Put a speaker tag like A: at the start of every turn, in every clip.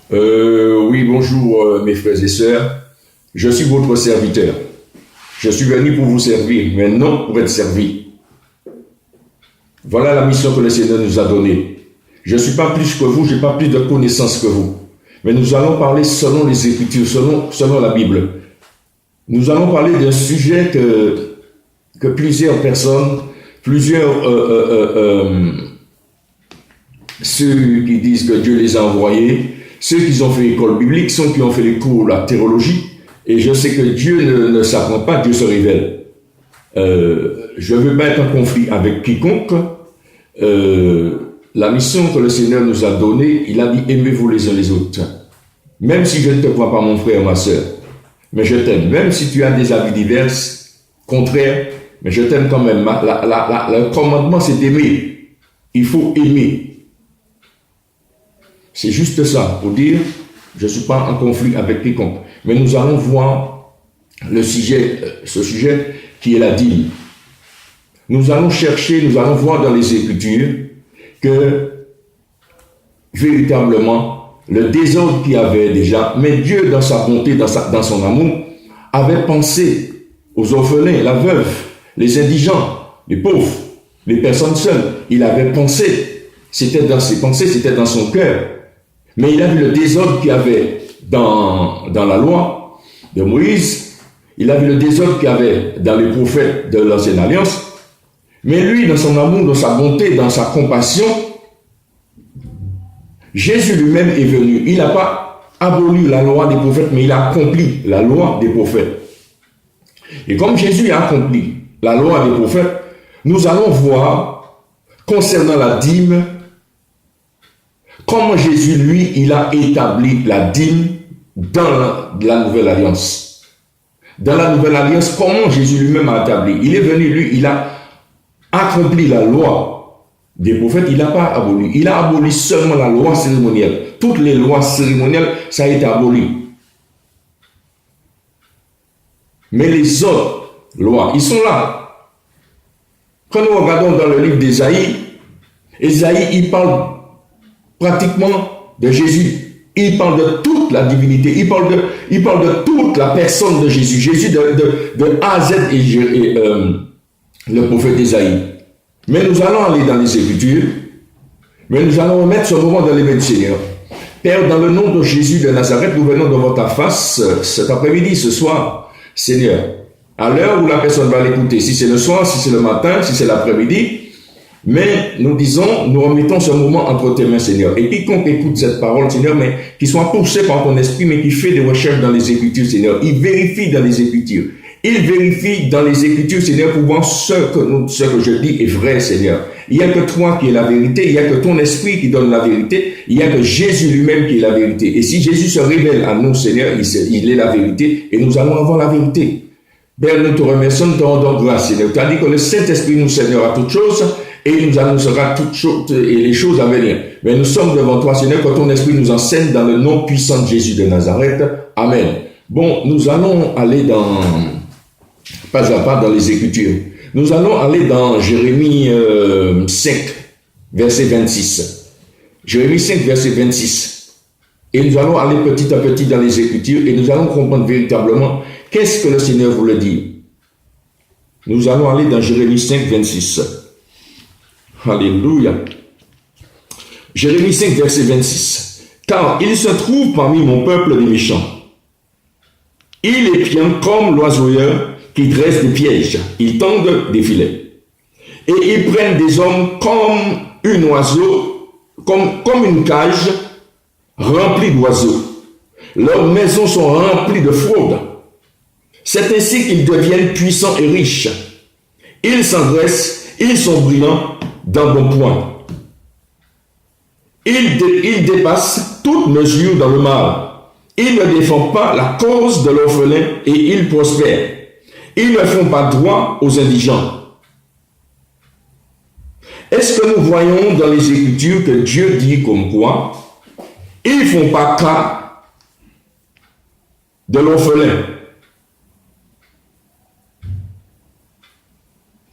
A: Oui, bonjour mes frères et sœurs. Je suis votre serviteur. Je suis venu pour vous servir, mais non pour être servi. Voilà la mission que le Seigneur nous a donnée. Je ne suis pas plus que vous, je n'ai pas plus de connaissances que vous. Mais nous allons parler selon les Écritures, selon la Bible. Nous allons parler d'un sujet que plusieurs personnes, ceux qui disent que Dieu les a envoyés, ceux qui ont fait l'école biblique, ceux qui ont fait les cours de la théologie, et je sais que Dieu ne s'apprend pas, Dieu se révèle. Je ne veux pas être en conflit avec quiconque. La mission que le Seigneur nous a donnée, il a dit aimez-vous les uns les autres. Même si je ne te crois pas mon frère, ma soeur, mais je t'aime. Même si tu as des avis divers, contraires, mais je t'aime quand même. Le commandement, c'est d'aimer. Il faut aimer. C'est juste ça, pour dire, je ne suis pas en conflit avec quiconque. Mais nous allons voir ce sujet qui est la dîme. Nous allons chercher, nous allons voir dans les Écritures que, véritablement, le désordre qu'il y avait déjà, mais Dieu, dans sa bonté, dans son amour, avait pensé aux orphelins, la veuve, les indigents, les pauvres, les personnes seules. Il avait pensé, c'était dans ses pensées, c'était dans son cœur. Mais il a vu le désordre qu'il y avait dans la loi de Moïse. Il a vu le désordre qu'il y avait dans les prophètes de l'Ancienne Alliance. Mais lui, dans son amour, dans sa bonté, dans sa compassion, Jésus lui-même est venu. Il n'a pas aboli la loi des prophètes, mais il a accompli la loi des prophètes. Et comme Jésus a accompli la loi des prophètes, nous allons voir, concernant la dîme, comment Jésus, lui, il a établi la dîme dans la Nouvelle Alliance. Dans la Nouvelle Alliance, comment Jésus lui-même a établi. Il est venu, lui, il a accompli la loi des prophètes, il n'a pas aboli. Il a aboli seulement la loi cérémonielle. Toutes les lois cérémonielles, ça a été aboli. Mais les autres lois, ils sont là. Quand nous regardons dans le livre d'Ésaïe, Ésaïe, il parle pratiquement de Jésus. Il parle de toute la divinité. Il parle de toute la personne de Jésus. Jésus de A à Z et le prophète Ésaïe. Mais nous allons aller dans les Écritures. Mais nous allons remettre ce moment dans les mains du Seigneur. Père, dans le nom de Jésus de Nazareth, nous venons devant ta face cet après-midi, ce soir. Seigneur, à l'heure où la personne va l'écouter, si c'est le soir, si c'est le matin, si c'est l'après-midi, mais nous disons, nous remettons ce moment entre tes mains, Seigneur. Et quiconque écoute cette parole, Seigneur, mais qui soit poussé par ton esprit, mais qui fait des recherches dans les Écritures, Seigneur. Il vérifie dans les Écritures. Il vérifie dans les Écritures, Seigneur, pour voir ce que je dis est vrai, Seigneur. Il n'y a que toi qui es la vérité, il n'y a que ton esprit qui donne la vérité, il n'y a que Jésus lui-même qui est la vérité. Et si Jésus se révèle à nous, Seigneur, il est la vérité, et nous allons avoir la vérité. Père, nous te remercions, nous te rendons grâce, Seigneur. Tu as dit que le Saint-Esprit nous seignera toutes choses, et il nous annoncera toutes choses et les choses à venir. Mais nous sommes devant toi, Seigneur, que ton esprit nous enseigne dans le nom puissant de Jésus de Nazareth. Amen. Bon, nous allons aller pas à pas dans les Écritures. Nous allons aller dans Jérémie 5, verset 26. Jérémie 5, verset 26. Et nous allons aller petit à petit dans les Écritures et nous allons comprendre véritablement qu'est-ce que le Seigneur voulait dire. Nous allons aller dans Jérémie 5, 26. Alléluia. Jérémie 5, verset 26. Car il se trouve parmi mon peuple des méchants. Il épiant comme l'oiseauilleur qui dresse des pièges. Ils tendent des filets. Et ils prennent des hommes comme un oiseau, comme une cage remplie d'oiseaux. Leurs maisons sont remplies de fraude. C'est ainsi qu'ils deviennent puissants et riches. Ils s'engraissent, ils sont brillants dans bon point. Ils dépassent toute mesure dans le mal. Ils ne défendent pas la cause de l'orphelin et ils prospèrent. Ils ne font pas droit aux indigents. Est-ce que nous voyons dans les Écritures que Dieu dit comme quoi ils ne font pas cas de l'orphelin?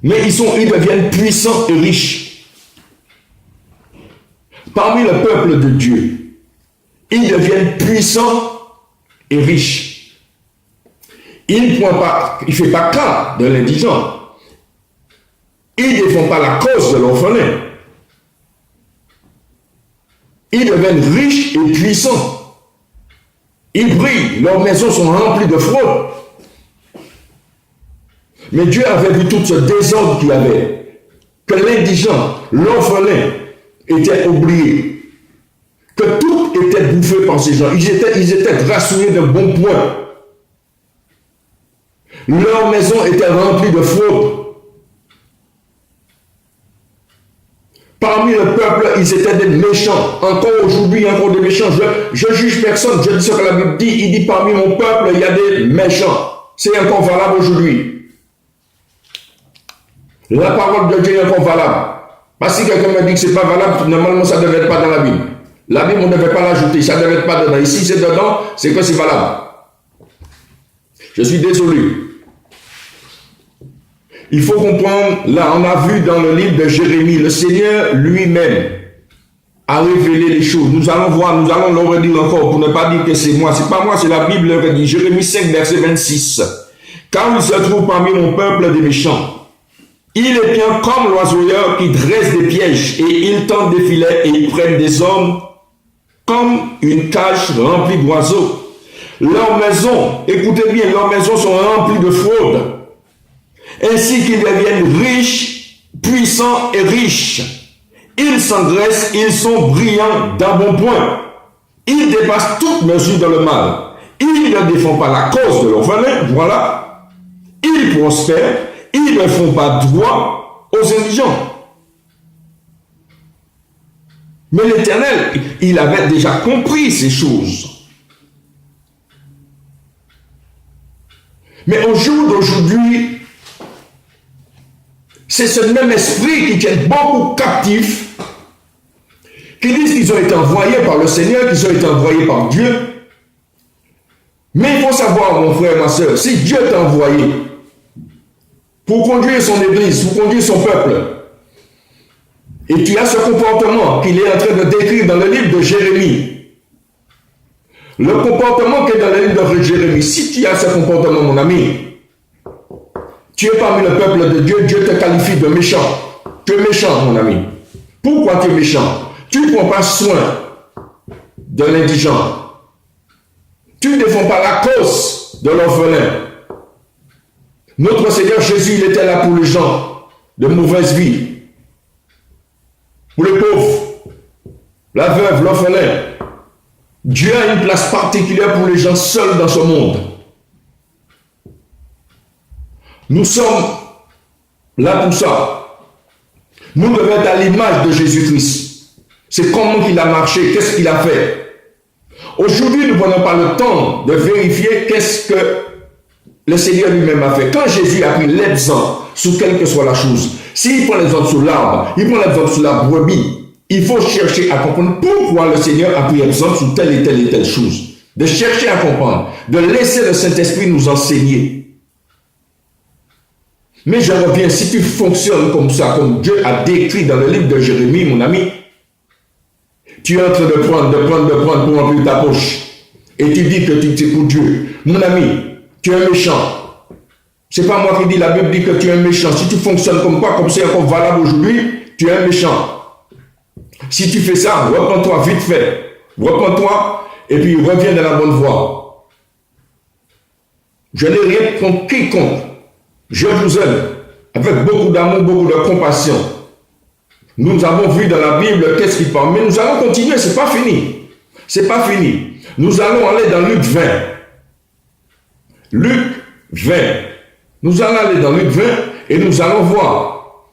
A: Mais ils deviennent puissants et riches. Parmi le peuple de Dieu, ils deviennent puissants et riches. Il ne fait pas cas de l'indigent. Ils ne défendent pas la cause de l'orphelin. Ils deviennent riches et puissants. Ils brillent, leurs maisons sont remplies de fraude. Mais Dieu avait vu tout ce désordre qu'il y avait, que l'indigent, l'orphelin, était oublié, que tout était bouffé par ces gens. Ils étaient rassurés d'un bon point. Leur maison était remplie de fraude. Parmi le peuple, ils étaient des méchants. Encore aujourd'hui, encore des méchants. Je juge personne. Je dis ce que la Bible dit. Il dit parmi mon peuple, il y a des méchants. C'est encore valable aujourd'hui. La parole de Dieu est encore valable. Parce que si quelqu'un me dit que ce n'est pas valable, normalement ça ne devait être pas dans la Bible. La Bible, on ne devait pas l'ajouter. Ça ne devait être pas dedans. Ici, c'est dedans, c'est que c'est valable. Je suis désolé. Il faut comprendre, là, on a vu dans le livre de Jérémie, le Seigneur lui-même a révélé les choses. Nous allons voir, nous allons le redire encore pour ne pas dire que c'est moi. C'est pas moi, c'est la Bible qui dit. Jérémie 5, verset 26. Car il se trouve parmi mon peuple des méchants. Il est bien comme l'oiseauilleur qui dresse des pièges et il tend des filets et ils prennent des hommes comme une cage remplie d'oiseaux. Leurs maisons, écoutez bien, leurs maisons sont remplies de fraude. Ainsi qu'ils deviennent riches, puissants et riches. Ils s'engraissent, ils sont brillants d'un bon point. Ils dépassent toute mesure dans le mal. Ils ne défendent pas la cause de l'orphelin, voilà. Ils prospèrent, ils ne font pas droit aux indigents. Mais l'Éternel, il avait déjà compris ces choses. Mais au jour d'aujourd'hui, c'est ce même esprit qui tient beaucoup captifs, qui disent qu'ils ont été envoyés par le Seigneur, qu'ils ont été envoyés par Dieu. Mais il faut savoir, mon frère, ma soeur, si Dieu t'a envoyé pour conduire son église, pour conduire son peuple, et tu as ce comportement qu'il est en train de décrire dans le livre de Jérémie, le comportement qui est dans le livre de Jérémie, si tu as ce comportement, mon ami, tu es parmi le peuple de Dieu, Dieu te qualifie de méchant. Tu es méchant, mon ami. Pourquoi tu es méchant? Tu ne prends pas soin de l'indigent. Tu ne défends pas la cause de l'orphelin. Notre Seigneur Jésus, il était là pour les gens de mauvaise vie. Pour les pauvres, la veuve, l'orphelin. Dieu a une place particulière pour les gens seuls dans ce monde. Nous sommes là pour ça. Nous devons être à l'image de Jésus-Christ. C'est comment il a marché, qu'est-ce qu'il a fait. Aujourd'hui, nous ne prenons pas le temps de vérifier qu'est-ce que le Seigneur lui-même a fait. Quand Jésus a pris l'exemple sur quelle que soit la chose, s'il prend l'exemple sur l'arbre, il prend l'exemple sur la brebis, il faut chercher à comprendre pourquoi le Seigneur a pris l'exemple sur telle et telle chose. De chercher à comprendre, de laisser le Saint-Esprit nous enseigner. Mais je reviens, si tu fonctionnes comme ça, comme Dieu a décrit dans le livre de Jérémie, mon ami, tu es en train de prendre pour remplir ta poche. Et tu dis que tu es pour Dieu. Mon ami, tu es un méchant. C'est pas moi qui dis, la Bible dit que tu es un méchant. Si tu fonctionnes comme quoi, comme c'est encore valable aujourd'hui, tu es un méchant. Si tu fais ça, reprends-toi vite fait. Reprends-toi et puis reviens dans la bonne voie. Je n'ai rien contre quiconque. Je vous aime avec beaucoup d'amour, beaucoup de compassion. Nous avons vu dans la Bible qu'est-ce qu'il parle, mais nous allons continuer, c'est pas fini. C'est pas fini. Nous allons aller dans Luc 20. Luc 20. Nous allons aller dans Luc 20 et nous allons voir.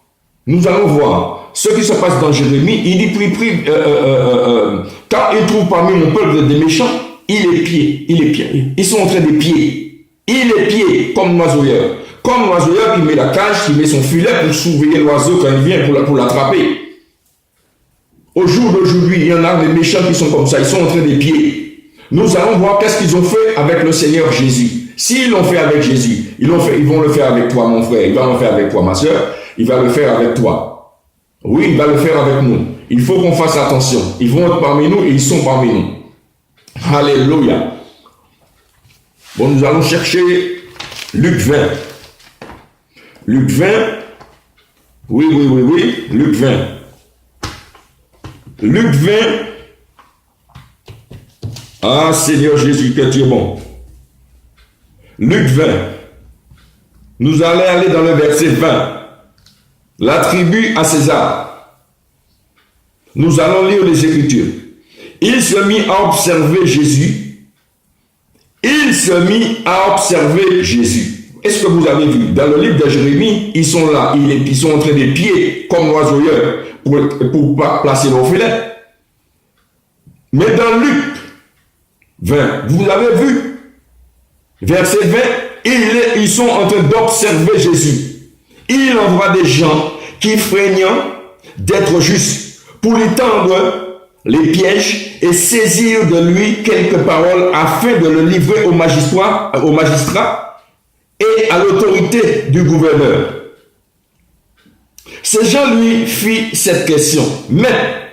A: Nous allons voir ce qui se passe dans Jérémie. Il dit, car il trouve parmi mon peuple des méchants, il est pied. Ils sont en train de pied. Il est pied comme l'oiseauilleur. Comme l'oiseauilleur qui met la cage, qui met son filet pour surveiller l'oiseau quand il vient pour l'attraper. Au jour d'aujourd'hui, il y en a des méchants qui sont comme ça, ils sont en train de pied. Nous allons voir qu'est-ce qu'ils ont fait avec le Seigneur Jésus. S'ils l'ont fait avec Jésus, ils vont le faire avec toi, mon frère, ils vont le faire avec toi, ma soeur, il va le faire avec toi. Oui, il va le faire avec nous. Il faut qu'on fasse attention. Ils vont être parmi nous et ils sont parmi nous. Alléluia. Bon, nous allons chercher Luc 20. Luc 20. Oui. Luc 20. Luc 20. Ah, Seigneur Jésus, que tu es bon. Luc 20. Nous allons aller dans le verset 20. L'attribut à César. Nous allons lire les Écritures. Il se mit à observer Jésus. Il se mit à observer Jésus. Est-ce que vous avez vu? Dans le livre de Jérémie, ils sont là. Ils sont en train de pied comme l'oiseauilleur pour placer leur filet. Mais dans Luc 20, vous l'avez vu? Verset 20, ils sont en train d'observer Jésus. Il envoie des gens qui freignant d'être justes pour lui tendre les pièges et saisir de lui quelques paroles afin de le livrer au magistrat et à l'autorité du gouverneur. Ces gens lui firent cette question. Mais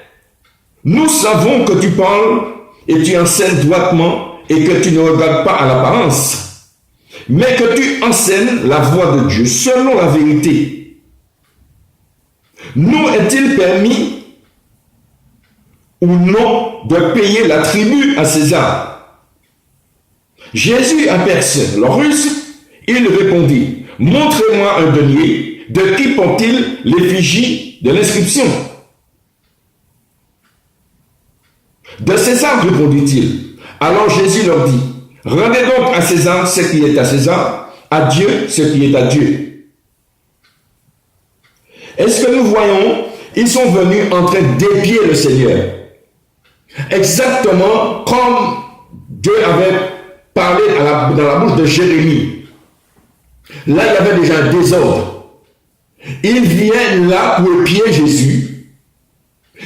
A: nous savons que tu parles et tu enseignes droitement et que tu ne regardes pas à l'apparence, mais que tu enseignes la voie de Dieu selon la vérité. Nous est-il permis ou non de payer la tribu à César? Jésus aperçut leur ruse. Il répondit, montrez-moi un denier. De qui porte-t-il l'effigie de l'inscription? De César, répondit-il. Alors Jésus leur dit, rendez donc à César ce qui est à César, à Dieu ce qui est à Dieu. Est-ce que nous voyons, ils sont venus en train d'épier le Seigneur. Exactement comme Dieu avait parlé dans la bouche de Jérémie. Là, il y avait déjà un désordre. Ils viennent là pour épier Jésus.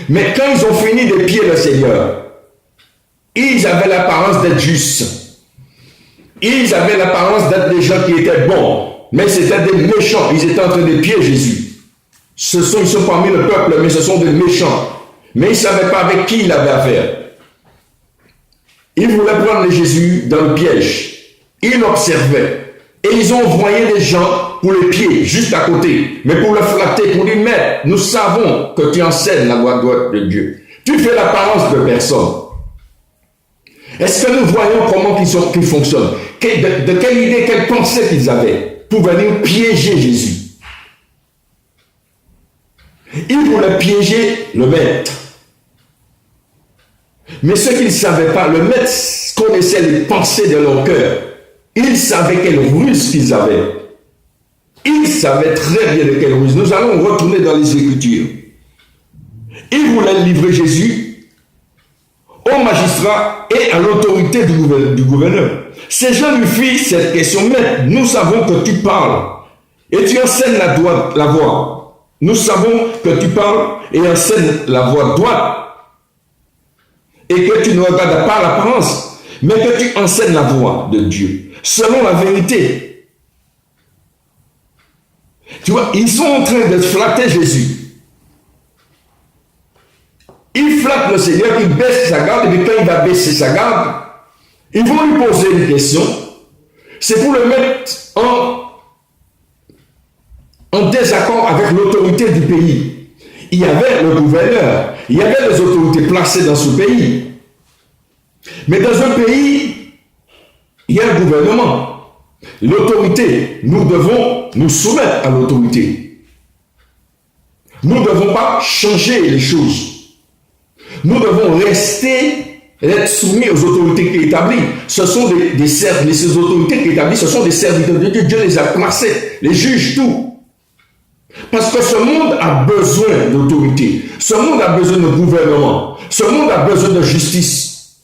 A: Mais quand ils ont fini d'épier le Seigneur, ils avaient l'apparence d'être justes. Ils avaient l'apparence d'être des gens qui étaient bons. Mais c'était des méchants. Ils étaient en train d'épier Jésus. Ils sont parmi le peuple, mais ce sont des méchants. Mais ils ne savaient pas avec qui il avait affaire. Ils voulaient prendre Jésus dans le piège. Ils observaient. Et ils ont envoyé des gens pour le pied, juste à côté. Mais pour le flatter, pour lui mettre, nous savons que tu enseignes la voie droite de Dieu. Tu fais l'apparence de personne. Est-ce que nous voyons comment qu'ils fonctionnent? De quelle idée, quelle pensée qu'ils avaient pour venir piéger Jésus? Ils voulaient piéger le maître. Mais ce qu'ils ne savaient pas, le maître connaissait les pensées de leur cœur. Il savait quelle ruse qu'ils avaient. Il savait très bien de quelle ruse. Nous allons retourner dans les Écritures. Ils voulaient livrer Jésus au magistrat et à l'autorité du gouverneur. Ces gens lui firent cette question. Mais nous savons que tu parles et tu enseignes la voie. Nous savons que tu parles et enseignes la voie droite. Et que tu ne regardes pas l'apparence, mais que tu enseignes la voie de Dieu, selon la vérité. Tu vois, ils sont en train de flatter Jésus. Ils flattent le Seigneur, il baisse sa garde, et puis quand il va baisser sa garde, ils vont lui poser une question. C'est pour le mettre en désaccord avec l'autorité du pays. Il y avait le gouverneur, il y avait les autorités placées dans ce pays. Mais dans un pays, il y a un gouvernement. L'autorité, nous devons nous soumettre à l'autorité. Nous ne devons pas changer les choses. Nous devons rester, être soumis aux autorités qui sont établies. Ce sont ces autorités qui sont établies, ce sont des serviteurs de Dieu. Dieu les a placés, les juges, tout. Parce que ce monde a besoin d'autorité. Ce monde a besoin de gouvernement. Ce monde a besoin de justice.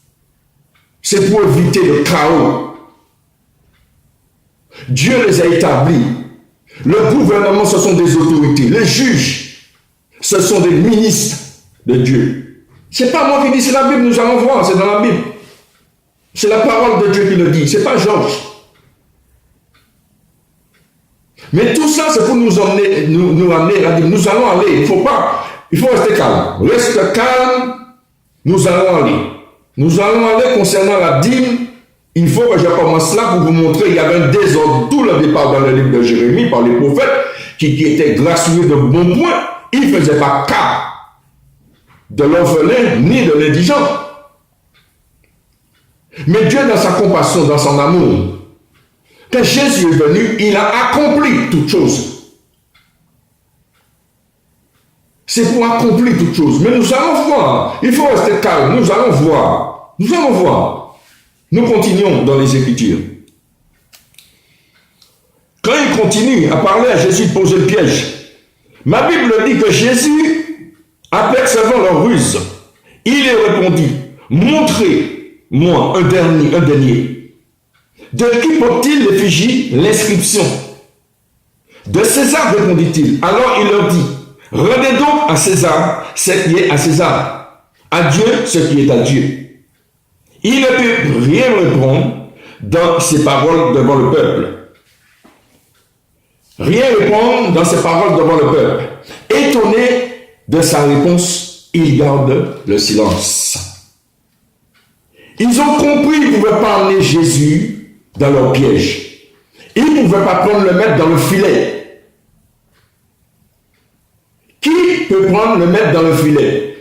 A: C'est pour éviter le chaos. Dieu les a établis. Le gouvernement, ce sont des autorités. Les juges, ce sont des ministres de Dieu. Ce n'est pas moi qui dis, c'est la Bible, nous allons voir, c'est dans la Bible. C'est la parole de Dieu qui le dit, ce n'est pas Georges. Mais tout ça, c'est pour nous amener à dire, nous allons aller, il faut rester calme. Reste calme, nous allons aller. Nous allons aller concernant la dîme. Il faut que je commence là pour vous montrer qu'il y avait un désordre tout le départ dans le livre de Jérémie par les prophètes qui étaient gracieux de bons points. Ils ne faisaient pas cas de l'orphelin ni de l'indigent. Mais Dieu, dans sa compassion, dans son amour, quand Jésus est venu, il a accompli toutes choses. C'est pour accomplir toutes choses. Mais nous allons voir. Il faut rester calme. Nous allons voir. Nous allons voir. Nous continuons dans les Écritures. Quand il continue à parler à Jésus de poser le piège, ma Bible dit que Jésus, apercevant leur ruse, il leur répondit, montrez-moi un denier. De qui porte-t-il l'effigie, l'inscription? De César, répondit-il. Alors il leur dit, rendez donc à César ce qui est à César, à Dieu ce qui est à Dieu. Il ne peut rien répondre dans ses paroles devant le peuple. Rien répondre dans ses paroles devant le peuple. Étonné de sa réponse, il garde le silence. Ils ont compris qu'ils ne pouvaient pas emmener Jésus dans leur piège. Ils ne pouvaient pas prendre le maître dans le filet. Qui peut prendre le maître dans le filet?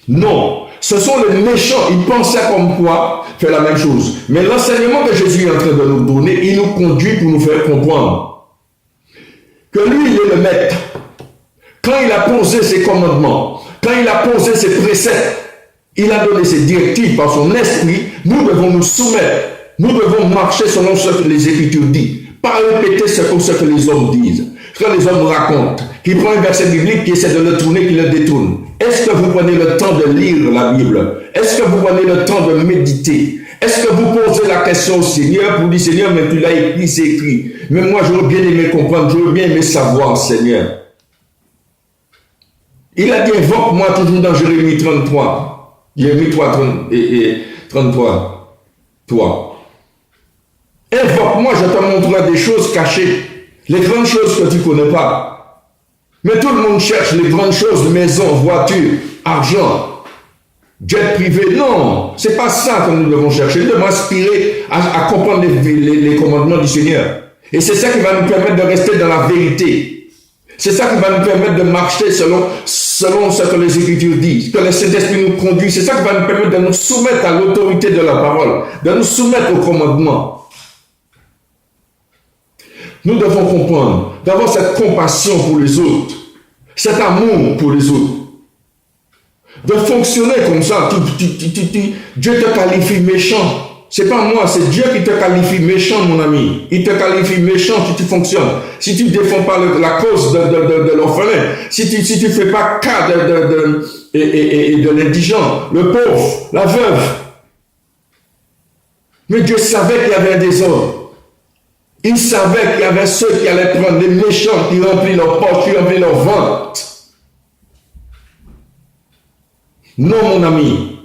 A: Non. Ce sont les méchants, ils pensaient comme quoi faire la même chose. Mais l'enseignement que Jésus est en train de nous donner, il nous conduit pour nous faire comprendre que lui, il est le maître. Quand il a posé ses commandements, quand il a posé ses préceptes, il a donné ses directives par son esprit, nous devons nous soumettre. Nous devons marcher selon ce que les Écritures disent. Pas répéter ce que les hommes disent, ce que les hommes racontent. Qui prend un verset biblique, qui essaie de le tourner, qui le détourne. Est-ce que vous prenez le temps de lire la Bible? Est-ce que vous prenez le temps de méditer? Est-ce que vous posez la question au Seigneur pour dire, Seigneur, mais tu l'as écrit, c'est écrit. Mais moi, j'aurais bien aimé comprendre, j'aurais bien aimé savoir, Seigneur. Il a dit, invoque-moi toujours dans Jérémie 33. Jérémie 3 et 33. Toi. Invoque-moi, je te montrerai des choses cachées. Les grandes choses que tu ne connais pas. Mais tout le monde cherche les grandes choses, maison, voiture, argent, jet privé. Non, ce n'est pas ça que nous devons chercher. Nous devons aspirer à comprendre les commandements du Seigneur. Et c'est ça qui va nous permettre de rester dans la vérité. C'est ça qui va nous permettre de marcher selon ce que les Écritures disent, que le Saint-Esprit nous conduit. C'est ça qui va nous permettre de nous soumettre à l'autorité de la parole, de nous soumettre aux commandements. Nous devons comprendre, d'avoir cette compassion pour les autres, cet amour pour les autres. De fonctionner comme ça, Dieu te qualifie méchant. C'est pas moi, c'est Dieu qui te qualifie méchant, mon ami. Il te qualifie méchant si tu fonctionnes. Si tu ne défends pas la cause de l'orphelin, si tu ne fais pas cas de l'indigent, le pauvre, la veuve. Mais Dieu savait qu'il y avait un désordre. Il savait qu'il y avait ceux qui allaient prendre les méchants qui remplissent leurs poches, qui remplissent leurs ventres. Non, mon ami.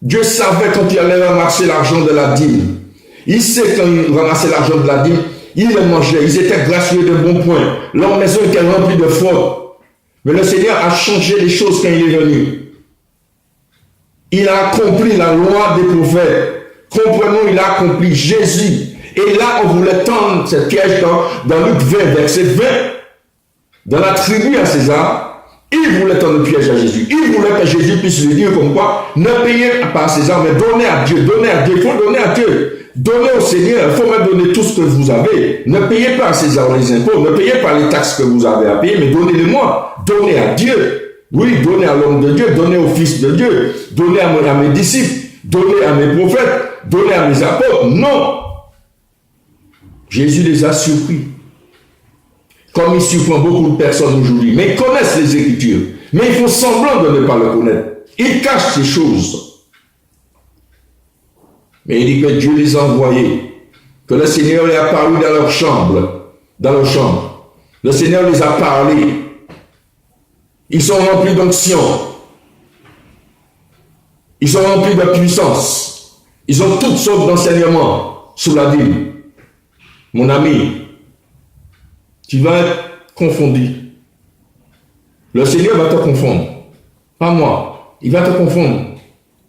A: Dieu savait quand il allait ramasser l'argent de la dîme. Il sait quand il ramassait l'argent de la dîme, il le mangeait. Ils étaient gracieux de bons points. Leur maison était remplie de fautes. Mais le Seigneur a changé les choses quand il est venu. Il a accompli la loi des prophètes. Comprenons, il a accompli Jésus. Et là, on voulait tendre cette piège dans Luc 20, verset 20, dans la tribu à César, il voulait tendre le piège à Jésus. Il voulait que Jésus puisse lui dire comme quoi, ne payez pas à César, mais donnez à Dieu, donnez à Dieu, il faut donner à Dieu. Donnez au Seigneur, il faut me donner tout ce que vous avez. Ne payez pas à César les impôts, ne payez pas les taxes que vous avez à payer, mais donnez-les-moi. Donnez à Dieu. Oui, donnez à l'homme de Dieu, donnez au Fils de Dieu, donnez à mes disciples, donnez à mes prophètes, donnez à mes apôtres. Non. Jésus les a surpris. Comme il surprend beaucoup de personnes aujourd'hui. Mais ils connaissent les Écritures. Mais ils font semblant de ne pas le connaître. Ils cachent ces choses. Mais il dit que Dieu les a envoyés. Que le Seigneur est apparu dans leur chambre. Dans leur chambre. Le Seigneur les a parlé. Ils sont remplis d'onction. Ils sont remplis de puissance. Ils ont toutes sortes d'enseignements sous la Bible. Mon ami, tu vas être confondu. Le Seigneur va te confondre. Pas moi. Il va te confondre.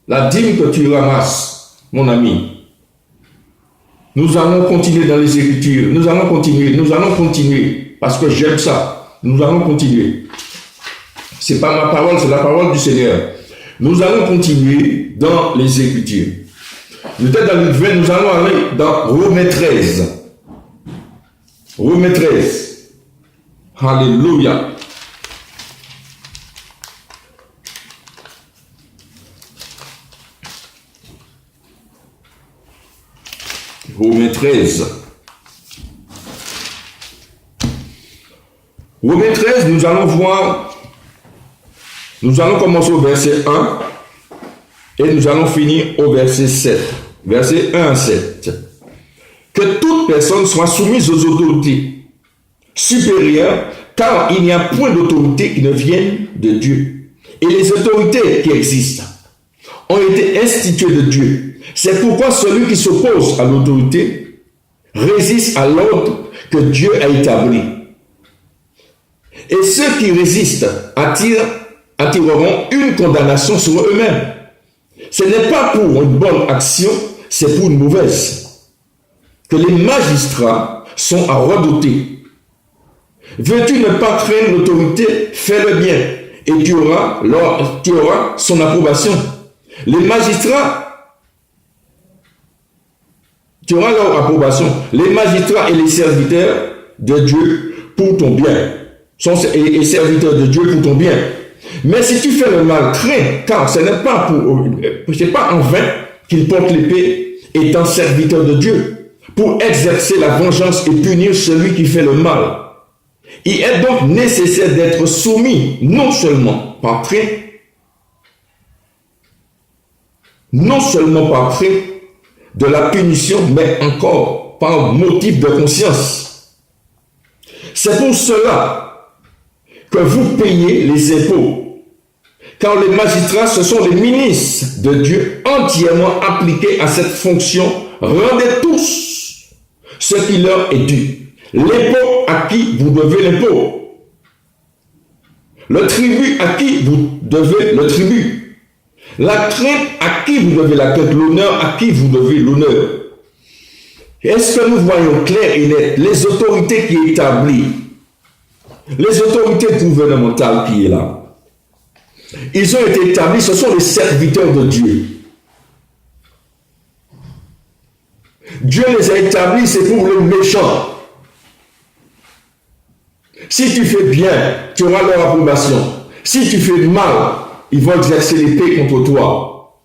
A: La dîme que tu ramasses, mon ami, nous allons continuer dans les Écritures. Nous allons continuer, parce que j'aime ça. Nous allons continuer. Ce n'est pas ma parole, c'est la parole du Seigneur. Nous allons continuer dans les Écritures. Nous sommes dans le 20, nous allons aller dans Romains 13. Romains 13. Alléluia. Romains 13. Romains 13, nous allons voir, nous allons commencer au verset 1 et nous allons finir au verset 7. Verset 1 à 7. Que toute personne soit soumise aux autorités supérieures, car il n'y a point d'autorité qui ne vienne de Dieu. Et les autorités qui existent ont été instituées de Dieu. C'est pourquoi celui qui s'oppose à l'autorité résiste à l'ordre que Dieu a établi. Et ceux qui résistent attireront une condamnation sur eux-mêmes. Ce n'est pas pour une bonne action, c'est pour une mauvaise. Que les magistrats sont à redouter. Veux-tu ne pas craindre l'autorité, fais le bien, et tu auras son approbation. Les magistrats, tu auras leur approbation. Les magistrats et les serviteurs de Dieu pour ton bien. Et serviteurs de Dieu pour ton bien. Mais si tu fais le mal, crains, car ce n'est pas en vain qu'il porte l'épée, étant serviteur de Dieu, pour exercer la vengeance et punir celui qui fait le mal. Il est donc nécessaire d'être soumis, non seulement par crainte, de la punition, mais encore par motif de conscience. C'est pour cela que vous payez les impôts, car les magistrats, ce sont les ministres de Dieu entièrement appliqués à cette fonction. Rendez tous ce qui leur est dû. L'impôt à qui vous devez l'impôt. Le tribut à qui vous devez le tribut. La crainte à qui vous devez la crainte. L'honneur à qui vous devez l'honneur. Est-ce que nous voyons clair et net les autorités qui sont établies, les autorités gouvernementales qui sont là? Ils ont été établis, ce sont les serviteurs de Dieu. Dieu les a établis, c'est pour le méchant. Si tu fais bien, tu auras leur approbation. Si tu fais mal, ils vont exercer l'épée contre toi.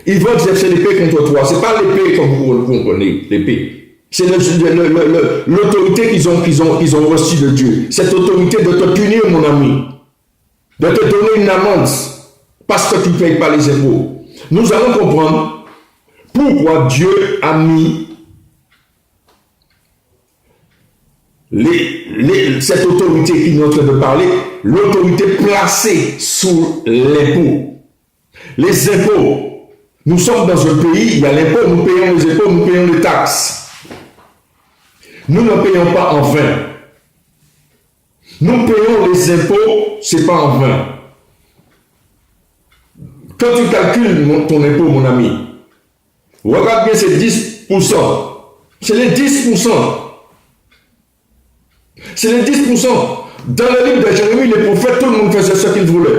A: Ils vont exercer l'épée contre toi. Ce n'est pas l'épée comme vous comprenez, l'épée. C'est l'autorité qu'ils ont reçue de Dieu. Cette autorité de te punir, mon ami. De te donner une amende parce que tu ne payes pas les impôts. Nous allons comprendre pourquoi Dieu a mis cette autorité qui nous est en train de parler, l'autorité placée sous l'impôt. Les impôts, nous sommes dans un pays, il y a l'impôt, nous payons les impôts, nous payons les taxes. Nous ne payons pas en vain. Nous payons les impôts, ce n'est pas en vain. Quand tu calcules ton impôt, mon ami, regarde bien, c'est 10%. C'est les 10%. C'est les 10%. Dans le livre de Jérémie, les prophètes, tout le monde faisait ce qu'il voulait.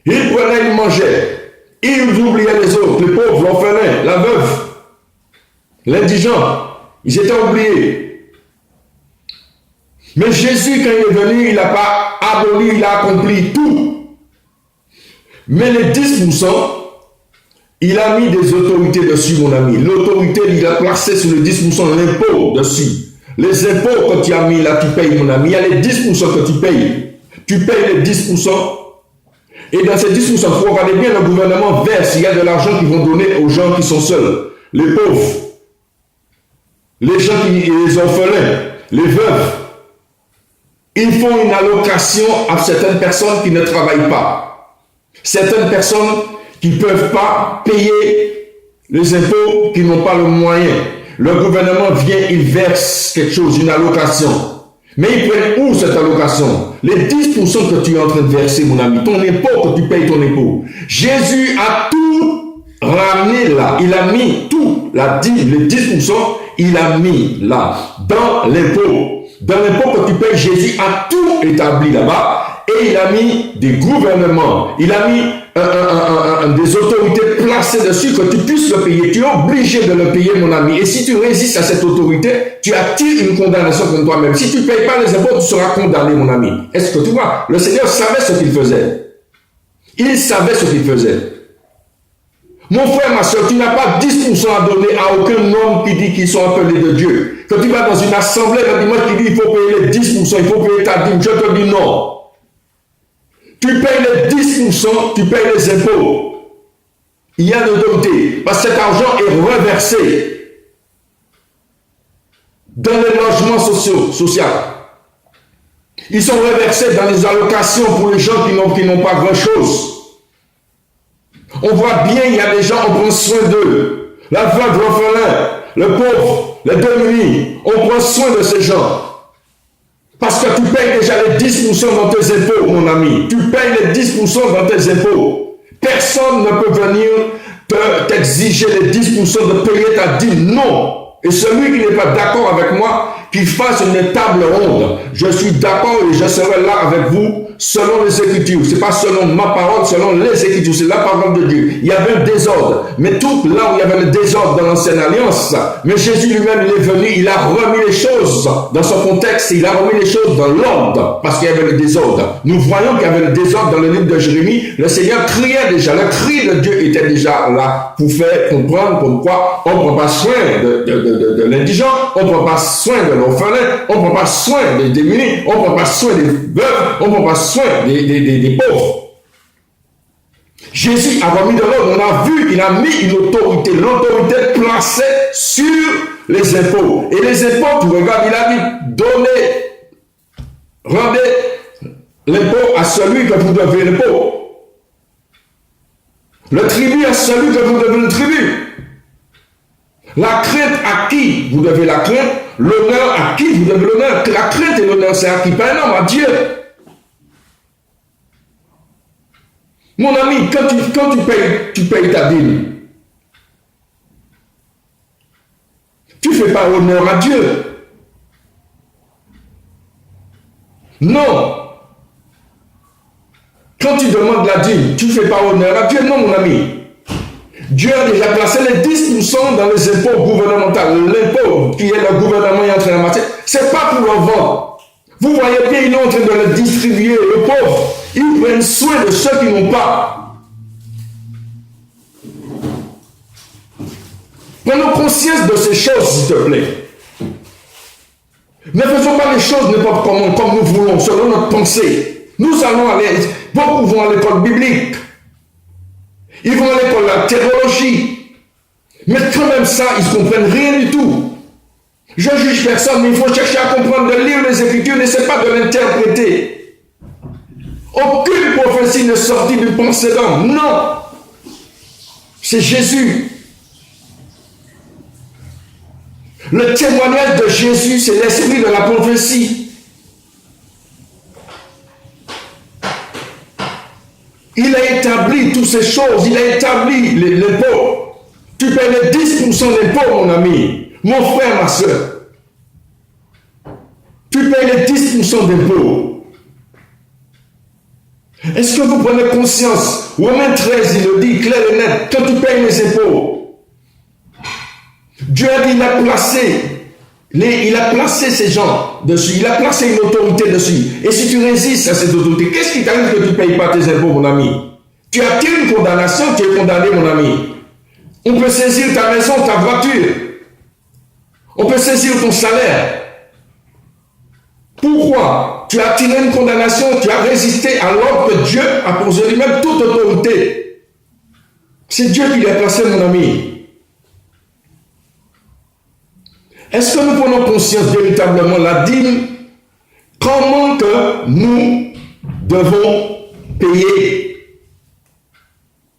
A: Ils prenaient, ils mangeaient. Ils oubliaient les autres, les pauvres, l'orphelin, la veuve, l'indigent. Ils étaient oubliés. Mais Jésus, quand il est venu, il n'a pas aboli, il a accompli tout. Mais les 10%, il a mis des autorités dessus, mon ami. L'autorité, il a placé sur les 10% l'impôt dessus. Les impôts que tu as mis là, tu payes, mon ami. Il y a les 10% que tu payes. Tu payes les 10%. Et dans ces 10%, il faut regarder bien, le gouvernement verse. Il y a de l'argent qu'ils vont donner aux gens qui sont seuls. Les pauvres. Les gens les orphelins. Les veuves. Ils font une allocation à certaines personnes qui ne travaillent pas. Certaines personnes qui ne peuvent pas payer les impôts, qui n'ont pas le moyen. Le gouvernement vient, il verse quelque chose, une allocation. Mais ils prennent où cette allocation? Les 10% que tu es en train de verser, mon ami, ton impôt, que tu payes ton impôt. Jésus a tout ramené là. Il a mis tout, les 10%, il a mis là, dans l'impôt. Dans l'impôt que tu payes, Jésus a tout établi là-bas. Et il a mis des gouvernements, il a mis des autorités placées dessus que tu puisses le payer. Tu es obligé de le payer, mon ami. Et si tu résistes à cette autorité, tu attires une condamnation contre toi-même. Si tu ne payes pas les impôts, tu seras condamné, mon ami. Est-ce que tu vois? Le Seigneur savait ce qu'il faisait. Il savait ce qu'il faisait. Mon frère, ma soeur, tu n'as pas 10% à donner à aucun homme qui dit qu'ils sont appelés de Dieu. Quand tu vas dans une assemblée, un dimanche qui dit il faut payer les 10%, il faut payer ta dîme, je te dis non. Tu payes les 10%, tu payes les impôts. Il y a l'autorité. Parce que cet argent est reversé dans les logements sociaux. Ils sont reversés dans les allocations pour les gens qui n'ont pas grand-chose. On voit bien, il y a des gens, on prend soin d'eux. La veuve, l'orphelin, le pauvre, les démunis, on prend soin de ces gens. Parce que tu payes déjà les 10% dans tes impôts, mon ami. Tu payes les 10% dans tes impôts. Personne ne peut venir t'exiger les 10% de payer ta dîme. Non. Et celui qui n'est pas d'accord avec moi, qu'il fasse une table ronde. Je suis d'accord et je serai là avec vous selon les Écritures. Ce n'est pas selon ma parole, selon les Écritures. C'est la parole de Dieu. Il y avait un désordre. Mais tout là où il y avait le désordre dans l'ancienne alliance, mais Jésus lui-même, il est venu, il a remis les choses dans son contexte. Il a remis les choses dans l'ordre parce qu'il y avait le désordre. Nous voyons qu'il y avait le désordre dans le livre de Jérémie. Le Seigneur criait déjà. Le cri de Dieu était déjà là pour faire comprendre pourquoi on ne prend pas soin de l'indigent, on ne prend pas soin de l'orphelin, on ne prend pas soin des démunis, on ne prend pas soin des veuves, on ne prend pas soin des pauvres. Jésus a remis de l'ordre, on a vu qu'il a mis une autorité, l'autorité placée sur les impôts. Et les impôts, tu regardes, il a dit, rendez l'impôt à celui que vous devez l'impôt. Le tribut à celui que vous devez le tribut. La crainte à qui vous devez la crainte, l'honneur à qui vous devez l'honneur. La crainte et l'honneur, c'est à qui? Pas un homme, à Dieu. Mon ami, quand tu payes ta dîme, tu ne fais pas honneur à Dieu. Non. Quand tu demandes la dîme, tu ne fais pas honneur à Dieu. Non, mon ami. Dieu a déjà placé les 10% dans les impôts gouvernementaux. L'impôt qui est le gouvernement est en train de matière, ce n'est pas pour le vendre. Vous voyez bien, ils sont en train de le distribuer. Le pauvre, ils prennent soin de ceux qui n'ont pas. Prenons conscience de ces choses, s'il te plaît. Ne faisons pas les choses n'importe comment, comme nous voulons, selon notre pensée. Nous allons aller, beaucoup vont à l'école biblique. Ils vont à l'école de la théologie. Mais quand même ça, ils ne comprennent rien du tout. Je ne juge personne, mais il faut chercher à comprendre, de lire les Écritures, n'essaie pas de l'interpréter. Aucune prophétie ne sortit du pensée d'homme. Non. C'est Jésus. Le témoignage de Jésus, c'est l'esprit de la prophétie. Il a établi toutes ces choses. Il a établi l'impôt. Tu payes les 10% d'impôt, mon ami, mon frère, ma soeur. Tu payes les 10% d'impôt. Est-ce que vous prenez conscience? Romains 13, il le dit clair et net. Quand tu payes les impôts, Dieu a dit, il a placé ces gens dessus. Il a placé une autorité dessus. Et si tu résistes à cette autorité, qu'est-ce qui t'arrive que tu ne payes pas tes impôts, mon ami? Tu attires une condamnation, tu es condamné, mon ami. On peut saisir ta maison, ta voiture. On peut saisir ton salaire. Pourquoi? Tu as attiré une condamnation, tu as résisté à l'ordre que Dieu a posé lui-même toute autorité. C'est Dieu qui l'a placé, mon ami. Est-ce que nous prenons conscience véritablement la dîme? Comment que nous devons payer?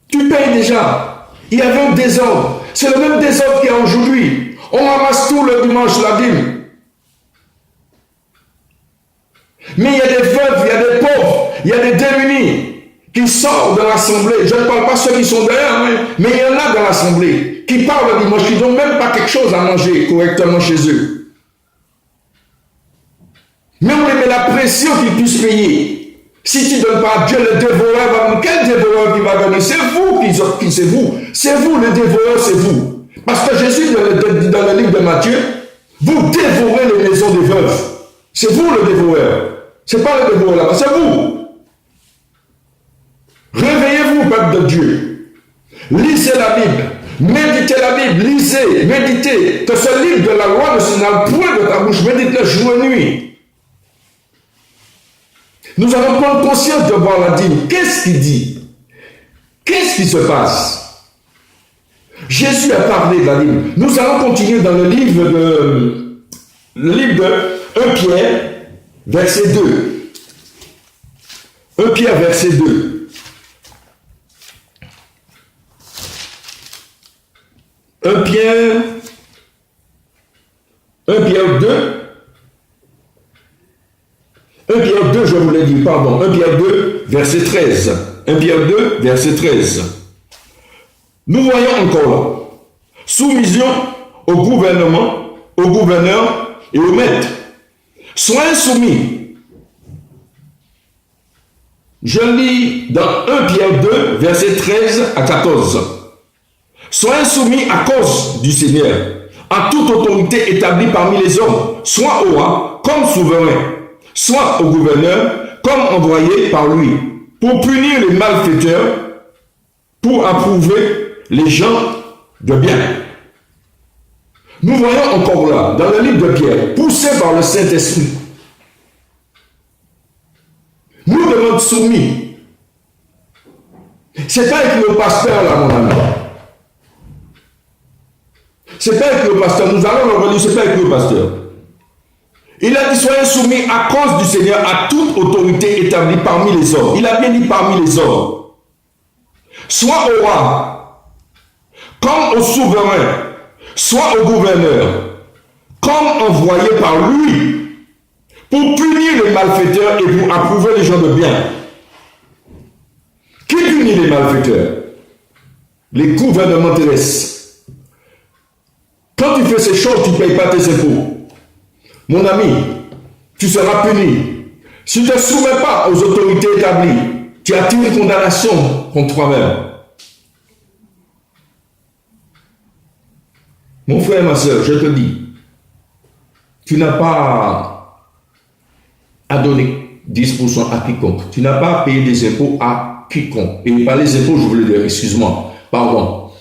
A: Tu payes déjà. Il y avait un désordre. C'est le même désordre qu'il y a aujourd'hui. On ramasse tout le dimanche la dîme. Mais il y a des veuves, il y a des pauvres, il y a des démunis qui sortent de l'assemblée. Je ne parle pas ceux qui sont derrière, mais il y en a dans l'assemblée qui parlent le dimanche, qui n'ont même pas quelque chose à manger correctement chez eux. Mais on les met la pression qu'ils puissent payer. Si tu ne donnes pas à Dieu, le dévoreur va dire, quel dévoreur qui va donner? C'est vous qui c'est vous. C'est vous, le dévoreur, c'est vous. Parce que Jésus, dans le livre de Matthieu, vous dévorez les maisons des veuves. C'est vous le dévoreur. Ce n'est pas le dévoreur là, c'est vous. Réveillez-vous, peuple de Dieu. Lisez la Bible. Méditez la Bible. Lisez, méditez. Que ce livre de la loi ne s'inhale point de ta bouche. Médite-le jour et nuit. Nous allons prendre conscience de voir la dîme. Qu'est-ce qu'il dit? Qu'est-ce qui se passe? Jésus a parlé de la dîme. Nous allons continuer dans le livre de 1 Pierre, verset 2. 1 Pierre, verset 2. 1 Pierre 2. 1 Pierre 2, je vous l'ai dit, pardon. 1 Pierre 2, verset 13. 1 Pierre 2, verset 13. Nous voyons encore là. Soumission au gouvernement, au gouverneur et au maître. Soyez soumis. Je lis dans 1 Pierre 2, verset 13 à 14. Soyez soumis à cause du Seigneur, à toute autorité établie parmi les hommes, soit au roi comme souverain, soit au gouverneur comme envoyé par lui, pour punir les malfaiteurs, pour approuver les gens de bien. Nous voyons encore là, dans le livre de Pierre, poussé par le Saint-Esprit, nous devons soumis. C'est pas avec le pasteur là, mon ami. C'est pas avec le pasteur. Nous allons le relire, c'est pas avec le pasteur. Il a dit, soyez soumis à cause du Seigneur à toute autorité établie parmi les hommes. Il a bien dit parmi les hommes. Soit au roi, comme au souverain, soit au gouverneur, comme envoyé par lui, pour punir les malfaiteurs et pour approuver les gens de bien. Qui punit les malfaiteurs? Les gouvernements terrestres. Quand tu fais ces choses, tu ne payes pas tes impôts. Mon ami, tu seras puni. Si tu ne te soumets pas aux autorités établies, tu attires une condamnation contre toi-même. Mon frère et ma soeur, je te dis, tu n'as pas à donner 10% à quiconque. Tu n'as pas à payer des impôts à quiconque. Et pas les impôts, je voulais dire, excuse-moi, pardon.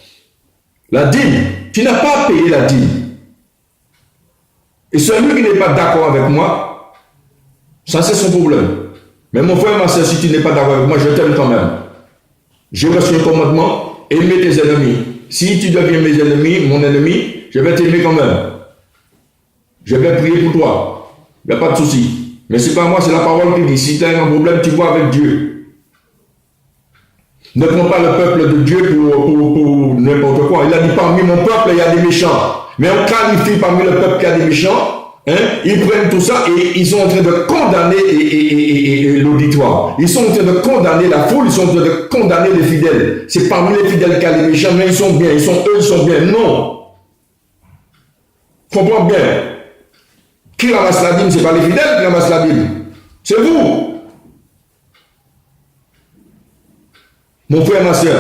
A: La dîme, tu n'as pas à payer la dîme. Et celui qui n'est pas d'accord avec moi, ça c'est son problème. Mais mon frère et ma soeur, si tu n'es pas d'accord avec moi, je t'aime quand même. J'ai reçu un commandement, aimer tes ennemis. Si tu deviens mes ennemis, mon ennemi, je vais t'aimer quand même. Je vais prier pour toi. Il n'y a pas de souci. Mais ce n'est pas moi, c'est la parole qui dit. Si tu as un problème, tu vois avec Dieu. Ne prends pas le peuple de Dieu pour n'importe quoi. Il a dit, parmi mon peuple, il y a des méchants. Mais on qualifie parmi le peuple qui a des méchants. Ils prennent tout ça et ils sont en train de condamner l'auditoire. Ils sont en train de condamner la foule, ils sont en train de condamner les fidèles. C'est parmi les fidèles qu'il y a les méchants, mais ils sont bien, ils sont bien. Non. Comprends bien. Qui ramasse la dîme, ce n'est pas les fidèles qui ramassent la dîme. C'est vous. Mon frère, ma soeur,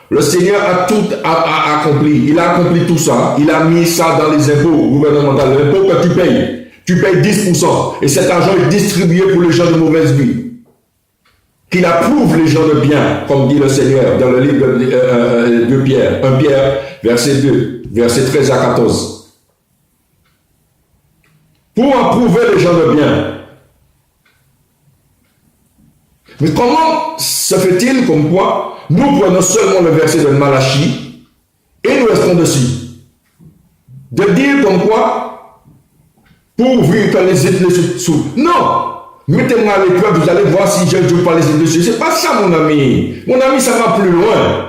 A: le Seigneur a tout accompli. Il a accompli tout ça. Il a mis ça dans les impôts gouvernementaux. L'impôt que tu payes 10%. Et cet argent est distribué pour les gens de mauvaise vie. Qu'il approuve les gens de bien, comme dit le Seigneur dans le livre de Pierre. 1 Pierre, verset 2, verset 13 à 14. Pour approuver les gens de bien. Mais comment se fait-il comme quoi nous prenons seulement le verset de Malachie et nous restons dessus? De dire comme quoi, pourvu que les ethnies sous. Non! Mettez-moi à l'épreuve, vous allez voir si je ne joue pas les ethnies dessus. C'est pas ça, mon ami. Mon ami, ça va plus loin.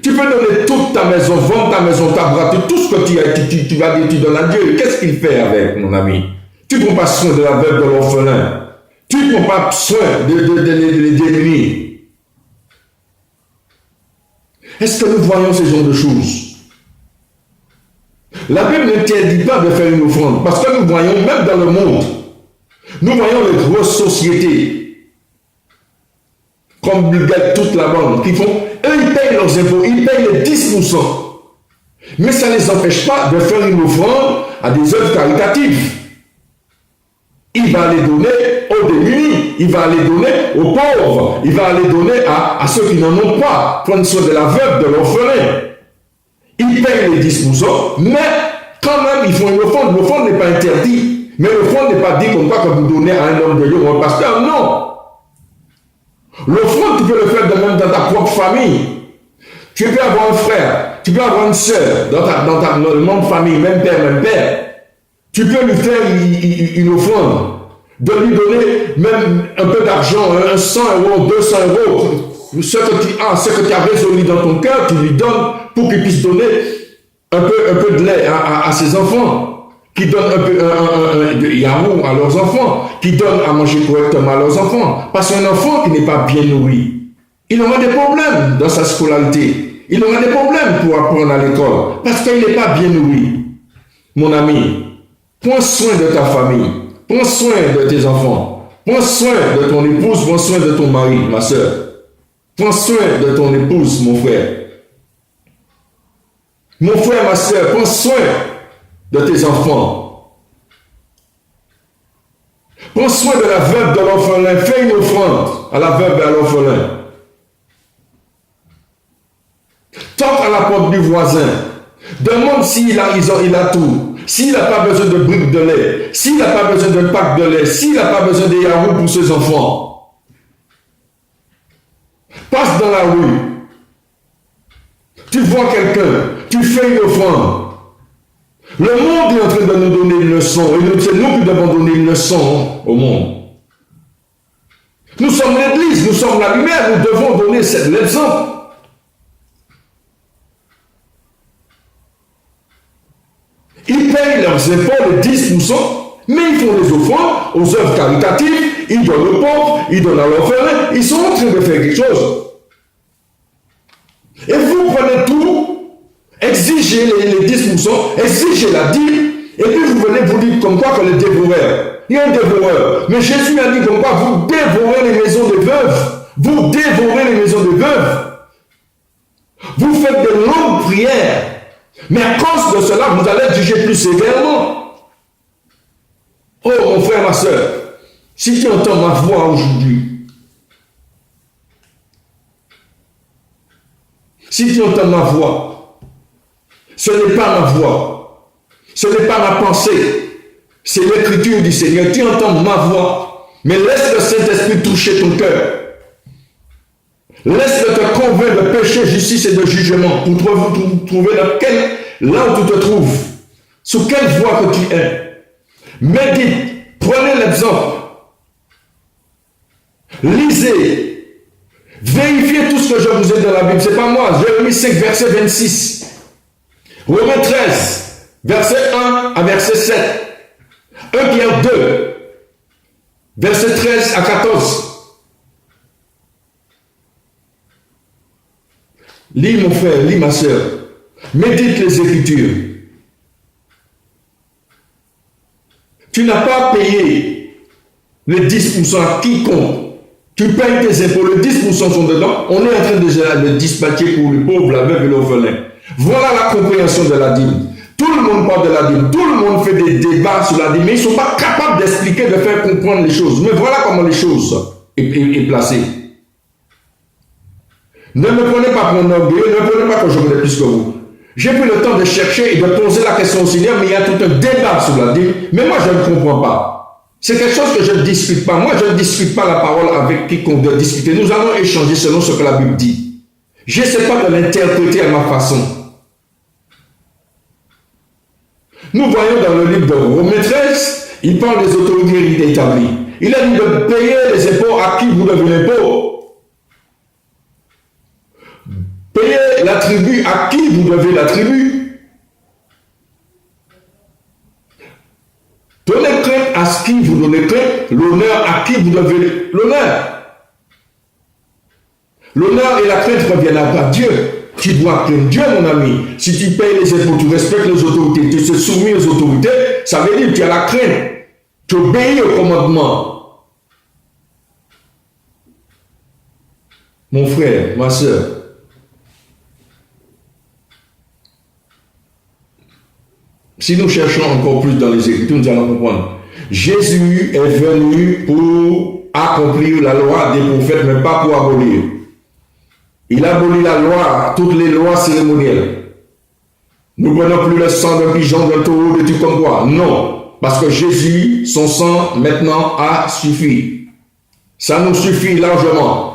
A: Tu peux donner toute ta maison, vendre ta maison, ta bras, tout ce que tu as, tu vas dire, tu donnes à Dieu. Qu'est-ce qu'il fait avec, mon ami? Tu ne prends pas soin de la veuve, de l'orphelin. ne prends pas soin de les démunir? Est-ce que nous voyons ce genre de choses? La Bible n'interdit pas de faire une offrande, parce que nous voyons, même dans le monde, nous voyons les grosses sociétés, comme toute la bande, qui font, eux, ils payent leurs impôts, ils payent les 10%. Mais ça ne les empêche pas de faire une offrande à des œuvres caritatives. Il va les donner aux démunis, il va les donner aux pauvres, il va les donner à ceux qui n'en ont pas, prendre soin de la veuve, de l'orphelin. Ils payent les 10%, mais quand même, ils font une offrande. L'offrande n'est pas interdite, mais l'offrande n'est pas dit comme quoi que vous donnez à un homme de Dieu ou à un pasteur, non. L'offrande, tu peux le faire de même dans ta propre famille. Tu peux avoir un frère, tu peux avoir une soeur dans le même famille, même père. Tu peux lui faire une offrande, de lui donner même un peu d'argent, 100 euros, 200 euros, ce que tu as résolu dans ton cœur, tu lui donnes pour qu'il puisse donner un peu de lait à ses enfants, qui donnent un peu de yaourt à leurs enfants, qui donnent à manger correctement à leurs enfants. Parce qu'un enfant qui n'est pas bien nourri, il aura des problèmes dans sa scolarité. Il aura des problèmes pour apprendre à l'école, parce qu'il n'est pas bien nourri. Mon ami, prends soin de ta famille, prends soin de tes enfants, prends soin de ton épouse, prends soin de ton mari, ma soeur. Prends soin de ton épouse, mon frère. Mon frère, ma soeur, prends soin de tes enfants. Prends soin de la veuve de l'orphelin. Fais une offrande à la veuve et à l'orphelin. Toque à la porte du voisin. Demande s'il a tout. S'il n'a pas besoin de briques de lait. S'il n'a pas besoin d'un pack de lait. S'il n'a pas besoin de yaourt pour ses enfants. Passe dans la rue. Tu vois quelqu'un. Tu fais une offrande. Le monde est en train de nous donner une leçon. Et c'est nous qui devons donner une leçon au monde. Nous sommes l'Église, nous sommes la lumière. Nous devons donner l'exemple. Ils payent leurs impôts de 10%, mais ils font des offrandes aux œuvres caritatives, ils donnent aux pauvres, ils donnent à l'orphelin, ils sont en train de faire quelque chose. Et vous prenez tout, exigez les 10%, exigez la dîme, et puis vous venez vous dire comme quoi que le dévoreur, il y a un dévoreur. Mais Jésus a dit comme quoi vous dévorez les maisons des veuves, vous dévorez les maisons des veuves, vous faites de longues prières. Mais à cause de cela, vous allez juger plus sévèrement. Oh, mon frère, ma soeur, si tu entends ma voix aujourd'hui, si tu entends ma voix, ce n'est pas ma voix, ce n'est pas ma pensée, c'est l'écriture du Seigneur. Tu entends ma voix, mais laisse le Saint-Esprit toucher ton cœur. Laisse-le te convaincre de péché, justice et de jugement pour trouver là où tu te trouves, sur quelle voie que tu es. Médite, prenez l'exemple, lisez, vérifiez tout ce que je vous ai dans la Bible. Ce n'est pas moi, Jérémie 5, verset 26, Romains 13, verset 1 à verset 7, 1 Pierre 2, verset 13 à 14. Lis mon frère, lis ma soeur. Médite les Écritures. Tu n'as pas payé les 10% à quiconque. Tu payes tes impôts, les 10% sont dedans. On est en train de dispatcher pour les pauvres, la veuve et l'orphelin. Voilà la compréhension de la dîme. Tout le monde parle de la dîme. Tout le monde fait des débats sur la dîme. Mais ils ne sont pas capables d'expliquer, de faire comprendre les choses. Mais voilà comment les choses sont placées. Ne me prenez pas pour mon orgueil, ne me prenez pas que je connais plus que vous. J'ai pris le temps de chercher et de poser la question au Seigneur, mais il y a tout un débat sur la dîme. Mais moi, je ne comprends pas. C'est quelque chose que je ne discute pas. Moi, je ne discute pas la parole avec quiconque de discuter. Nous allons échanger selon ce que la Bible dit. Je n'essaie pas de l'interpréter à ma façon. Nous voyons dans le livre de Romains 13, il parle des autorités établies. Il a dit de payer les impôts à qui vous devez l'impôt. Payez la tribu à qui vous devez la tribu. Donnez crainte à qui vous donnez crainte, l'honneur à qui vous devez l'honneur. L'honneur et la crainte reviennent à Dieu. Tu dois craindre Dieu, mon ami. Si tu payes les impôts, tu respectes les autorités, tu te soumets aux autorités, ça veut dire que tu as la crainte. Tu obéis au commandement. Mon frère, ma soeur, si nous cherchons encore plus dans les Écritures, nous allons comprendre. Jésus est venu pour accomplir la loi des prophètes, mais pas pour abolir. Il abolit la loi, toutes les lois cérémonielles. Nous ne prenons plus le sang d'un pigeon, d'un taureau, de tout comme quoi. Non, parce que Jésus, son sang, maintenant, a suffi. Ça nous suffit largement.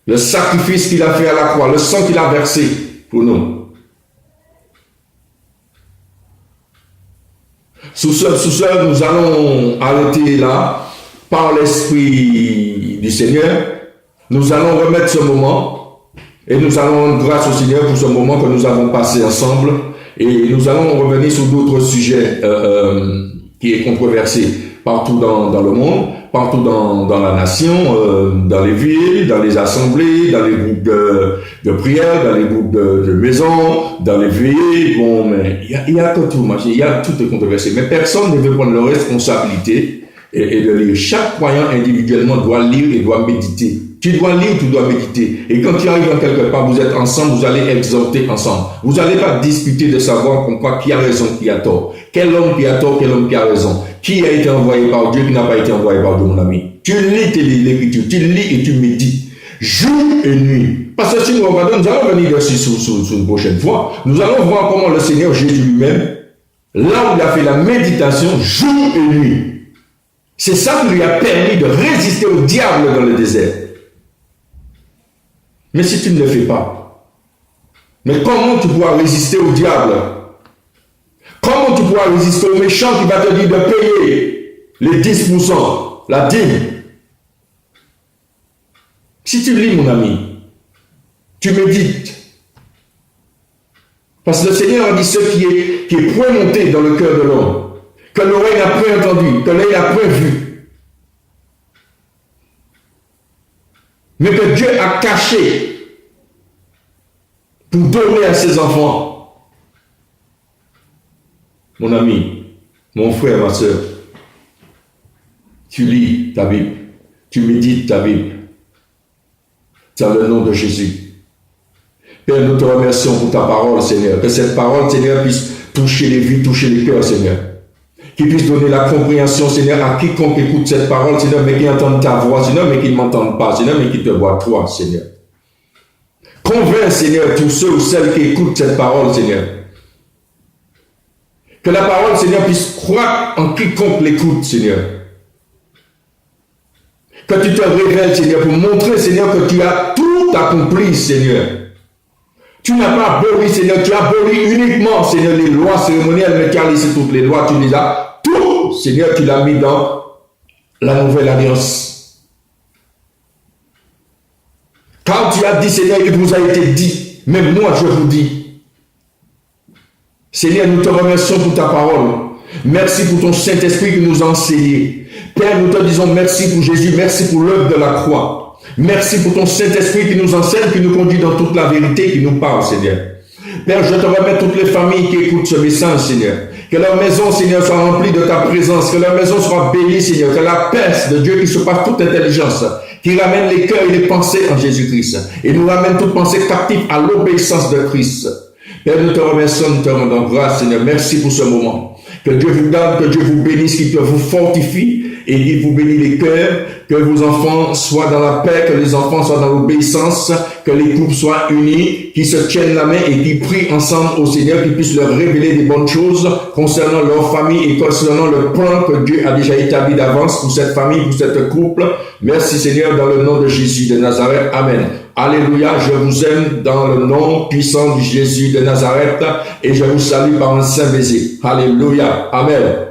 A: Le sacrifice qu'il a fait à la croix, le sang qu'il a versé pour nous. Sous ce, nous allons arrêter là, par l'Esprit du Seigneur. Nous allons remettre ce moment et nous allons rendre grâce au Seigneur pour ce moment que nous avons passé ensemble. Et nous allons revenir sur d'autres sujets qui est controversé partout dans le monde, partout dans la nation, dans les villes, dans les assemblées, dans les groupes de prière, dans les groupes de maison, dans les veillées. Bon, mais il y a tout, il y a tout de controversé. Mais personne ne veut prendre leur responsabilité et de lire. Chaque croyant individuellement doit lire et doit méditer. Tu dois lire, tu dois méditer. Et quand tu arrives dans quelque part, vous êtes ensemble, vous allez exhorter ensemble. Vous n'allez pas discuter de savoir pourquoi qui a raison, qui a tort. Quel homme qui a tort, quel homme qui a raison. Qui a été envoyé par Dieu, qui n'a pas été envoyé par Dieu, mon ami. Tu lis l'Écriture, tu lis et tu médites. Jour et nuit. Parce que si nous regardons, nous allons venir dessus sur une prochaine fois. Nous allons voir comment le Seigneur Jésus lui-même, là où il a fait la méditation, jour et nuit. C'est ça qui lui a permis de résister au diable dans le désert. Mais si tu ne le fais pas, mais comment tu pourras résister au diable? Comment tu pourras résister au méchant qui va te dire de payer les 10%, la dîme? Si tu lis, mon ami, tu médites. Parce que le Seigneur a dit ce qui est point monté dans le cœur de l'homme, que l'oreille n'a point entendu, que l'œil n'a point vu, mais que Dieu a caché pour donner à ses enfants. Mon ami, mon frère, ma soeur, tu lis ta Bible, tu médites ta Bible, dans le nom de Jésus. Père, nous te remercions pour ta parole, Seigneur, que cette parole, Seigneur, puisse toucher les vies, toucher les cœurs, Seigneur. Qui puisse donner la compréhension, Seigneur, à quiconque écoute cette parole, Seigneur, mais qui entende ta voix, Seigneur, mais qui ne m'entende pas, Seigneur, mais qui te voit toi, Seigneur. Convainc, Seigneur, tous ceux ou celles qui écoutent cette parole, Seigneur. Que la parole, Seigneur, puisse croire en quiconque l'écoute, Seigneur. Que tu te révèles, Seigneur, pour montrer, Seigneur, que tu as tout accompli, Seigneur. Tu n'as pas aboli, Seigneur, tu as aboli uniquement, Seigneur, les lois cérémonielles, mais tu as laissé toutes les lois, tu les as tout, Seigneur, tu l'as mis dans la nouvelle alliance. Quand tu as dit, Seigneur, il vous a été dit, même moi je vous dis. Seigneur, nous te remercions pour ta parole. Merci pour ton Saint-Esprit qui nous a enseigné. Père, nous te disons merci pour Jésus, merci pour l'œuvre de la croix. Merci pour ton Saint-Esprit qui nous enseigne, qui nous conduit dans toute la vérité, qui nous parle, Seigneur. Père, je te remets toutes les familles qui écoutent ce message, Seigneur. Que leur maison, Seigneur, soit remplie de ta présence, que leur maison soit bénie, Seigneur, que la paix de Dieu qui surpasse toute intelligence, qui ramène les cœurs et les pensées en Jésus-Christ, et nous ramène toute pensée captive à l'obéissance de Christ. Père, nous te remercions, nous te rendons grâce, Seigneur. Merci pour ce moment. Que Dieu vous garde, que Dieu vous bénisse, qu'il vous fortifie et qu'il vous bénisse les cœurs, que vos enfants soient dans la paix, que les enfants soient dans l'obéissance, que les couples soient unis, qu'ils se tiennent la main et qu'ils prient ensemble au Seigneur, qu'il puisse leur révéler des bonnes choses concernant leur famille et concernant le plan que Dieu a déjà établi d'avance pour cette famille, pour cette couple. Merci Seigneur, dans le nom de Jésus de Nazareth. Amen. Alléluia, je vous aime dans le nom puissant de Jésus de Nazareth et je vous salue par un saint baiser. Alléluia, amen.